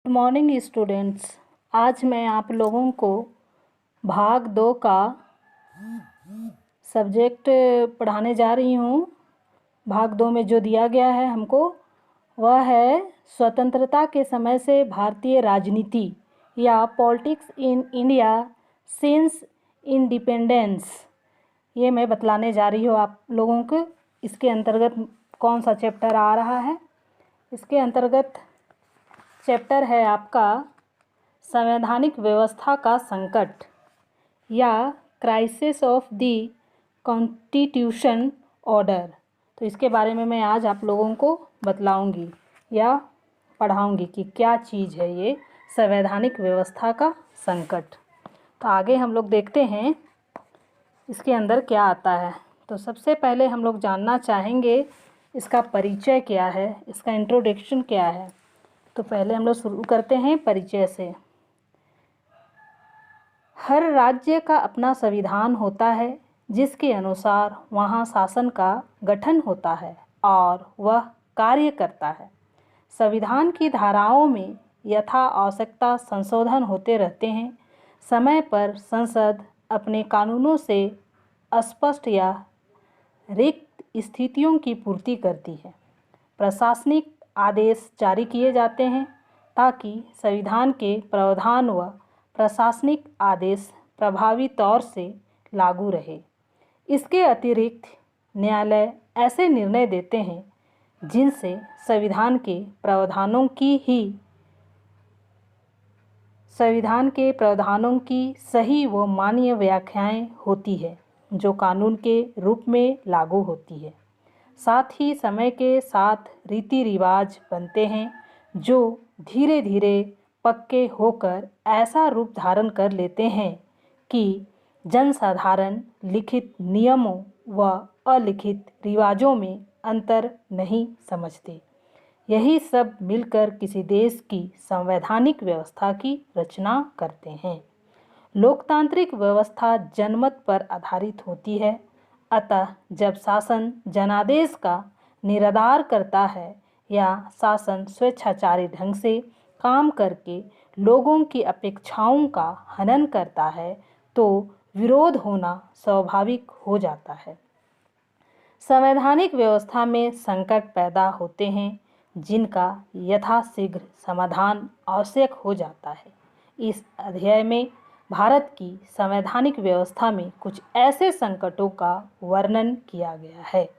Good morning students. आज मैं आप लोगों को भाग 2 का सब्जेक्ट पढ़ाने जा रही हूँ। भाग 2 में जो दिया गया है हमको वह है स्वतंत्रता के समय से भारतीय राजनीति या politics in India since independence. ये मैं बतलाने जा रही हूँ आप लोगों को। इसके अंतर्गत कौन सा चैप्टर आ रहा है। इसके अंतर्गत चैप्टर है आपका संवैधानिक व्यवस्था का संकट या crisis of the constitution order. तो इसके बारे में मैं आज आप लोगों को बतलाऊंगी या पढ़ाऊंगी कि क्या चीज़ है ये संवैधानिक व्यवस्था का संकट। तो आगे हम लोग देखते हैं इसके अंदर क्या आता है। तो सबसे पहले हम लोग जानना चाहेंगे इसका परिचय क्या है, इसका इंट्रोडक्शन क्या है। तो पहले हम लोग शुरू करते हैं परिचय से। हर राज्य का अपना संविधान होता है जिसके अनुसार वहाँ शासन का गठन होता है और वह कार्य करता है। संविधान की धाराओं में यथा आवश्यकता संशोधन होते रहते हैं। समय पर संसद अपने कानूनों से अस्पष्ट या रिक्त स्थितियों की पूर्ति करती है। प्रशासनिक आदेश जारी किए जाते हैं ताकि संविधान के प्रावधान व प्रशासनिक आदेश प्रभावी तौर से लागू रहे। इसके अतिरिक्त न्यायालय ऐसे निर्णय देते हैं जिनसे संविधान के प्रावधानों की सही व मान्य व्याख्याएं होती है जो कानून के रूप में लागू होती है। साथ ही समय के साथ रीति रिवाज बनते हैं जो धीरे धीरे पक्के होकर ऐसा रूप धारण कर लेते हैं कि जनसाधारण लिखित नियमों व अलिखित रिवाजों में अंतर नहीं समझते। यही सब मिलकर किसी देश की संवैधानिक व्यवस्था की रचना करते हैं। लोकतांत्रिक व्यवस्था जनमत पर आधारित होती है, अतः जब शासन जनादेश का निरादर करता है या शासन स्वेच्छाचारी ढंग से काम करके लोगों की अपेक्षाओं का हनन करता है तो विरोध होना स्वाभाविक हो जाता है। संवैधानिक व्यवस्था में संकट पैदा होते हैं जिनका यथाशीघ्र समाधान आवश्यक हो जाता है। इस अध्याय में भारत की संवैधानिक व्यवस्था में कुछ ऐसे संकटों का वर्णन किया गया है।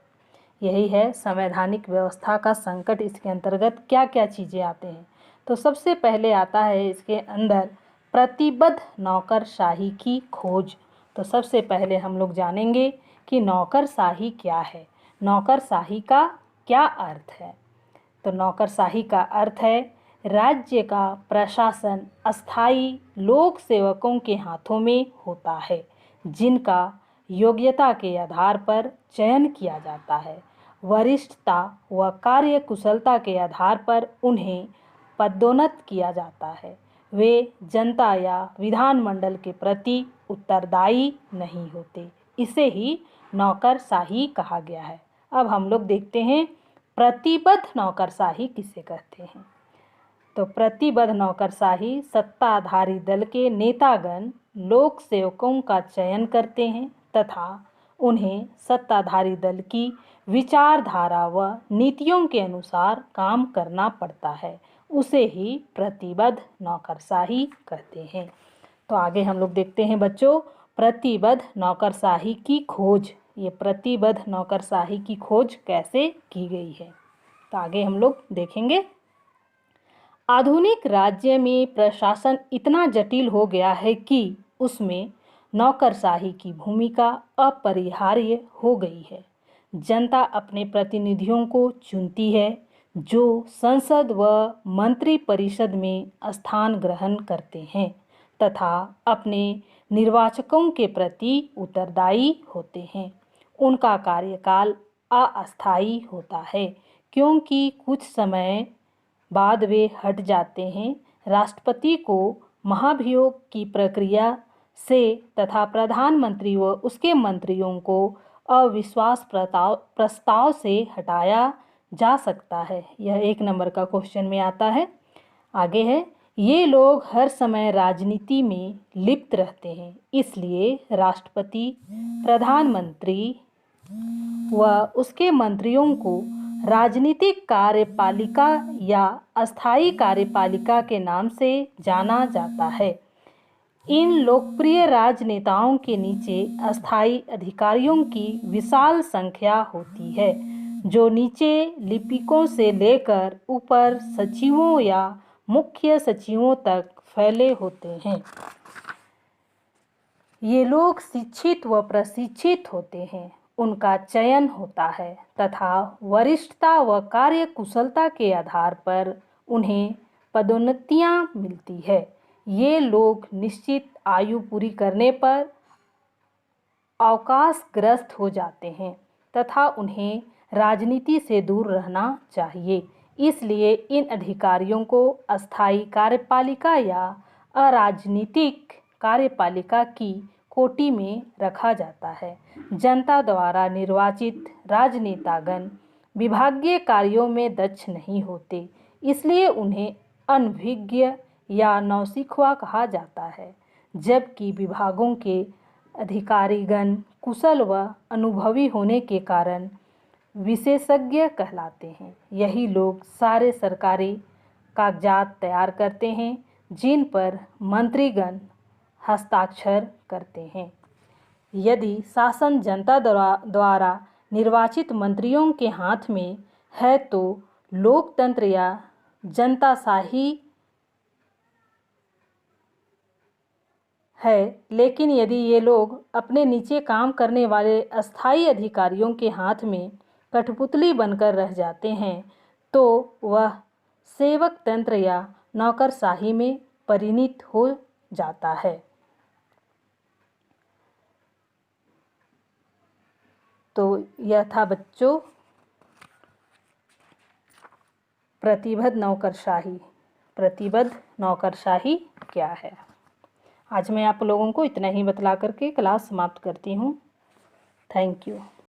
यही है संवैधानिक व्यवस्था का संकट। इसके अंतर्गत क्या क्या चीज़ें आते हैं। तो सबसे पहले आता है इसके अंदर प्रतिबद्ध नौकरशाही की खोज। तो सबसे पहले हम लोग जानेंगे कि नौकरशाही क्या है, नौकरशाही का क्या अर्थ है। तो नौकरशाही का अर्थ है राज्य का प्रशासन अस्थायी लोक सेवकों के हाथों में होता है जिनका योग्यता के आधार पर चयन किया जाता है। वरिष्ठता व कार्य कुशलता के आधार पर उन्हें पदोन्नत किया जाता है। वे जनता या विधानमंडल के प्रति उत्तरदायी नहीं होते। इसे ही नौकरशाही कहा गया है। अब हम लोग देखते हैं प्रतिबद्ध नौकरशाही किसे कहते हैं। तो प्रतिबद्ध नौकरशाही सत्ताधारी दल के नेतागण लोक सेवकों का चयन करते हैं तथा उन्हें सत्ताधारी दल की विचारधारा व नीतियों के अनुसार काम करना पड़ता है। उसे ही प्रतिबद्ध नौकरशाही कहते हैं। तो आगे हम लोग देखते हैं बच्चों प्रतिबद्ध नौकरशाही की खोज। ये प्रतिबद्ध नौकरशाही की खोज कैसे की गई है तो आगे हम लोग देखेंगे। आधुनिक राज्य में प्रशासन इतना जटिल हो गया है कि उसमें नौकरशाही की भूमिका अपरिहार्य हो गई है। जनता अपने प्रतिनिधियों को चुनती है जो संसद व मंत्री परिषद में स्थान ग्रहण करते हैं तथा अपने निर्वाचकों के प्रति उत्तरदायी होते हैं। उनका कार्यकाल अस्थायी होता है क्योंकि कुछ समय बाद वे हट जाते हैं। राष्ट्रपति को महाभियोग की प्रक्रिया से तथा प्रधानमंत्री व उसके मंत्रियों को अविश्वास प्रस्ताव से हटाया जा सकता है। यह 1 नंबर का क्वेश्चन में आता है। आगे है, ये लोग हर समय राजनीति में लिप्त रहते हैं, इसलिए राष्ट्रपति, प्रधानमंत्री व उसके मंत्रियों को राजनीतिक कार्यपालिका या अस्थायी कार्यपालिका के नाम से जाना जाता है। इन लोकप्रिय राजनेताओं के नीचे अस्थायी अधिकारियों की विशाल संख्या होती है, जो नीचे लिपिकों से लेकर ऊपर सचिवों या मुख्य सचिवों तक फैले होते हैं। ये लोग शिक्षित व प्रशिक्षित होते हैं, उनका चयन होता है तथा वरिष्ठता व कार्य कुशलता के आधार पर उन्हें पदोन्नतियां मिलती है। ये लोग निश्चित आयु पूरी करने पर अवकाशग्रस्त हो जाते हैं तथा उन्हें राजनीति से दूर रहना चाहिए। इसलिए इन अधिकारियों को अस्थायी कार्यपालिका या अराजनीतिक कार्यपालिका की कोटि में रखा जाता है। जनता द्वारा निर्वाचित राजनेतागण विभागीय कार्यों में दक्ष नहीं होते, इसलिए उन्हें अनभिज्ञ या नौसिखुआ कहा जाता है, जबकि विभागों के अधिकारीगण कुशल व अनुभवी होने के कारण विशेषज्ञ कहलाते हैं। यही लोग सारे सरकारी कागजात तैयार करते हैं, जिन पर मंत्रीगण हस्ताक्षर करते हैं। यदि शासन जनता द्वारा निर्वाचित मंत्रियों के हाथ में है तो लोकतंत्र या जनताशाही है, लेकिन यदि ये लोग अपने नीचे काम करने वाले अस्थायी अधिकारियों के हाथ में कठपुतली बनकर रह जाते हैं तो वह सेवक तंत्र या नौकरशाही में परिणत हो जाता है। तो यह था बच्चों प्रतिबद्ध नौकरशाही। प्रतिबद्ध नौकरशाही क्या है? आज मैं आप लोगों को इतना ही बतला करके क्लास समाप्त करती हूँ। Thank you.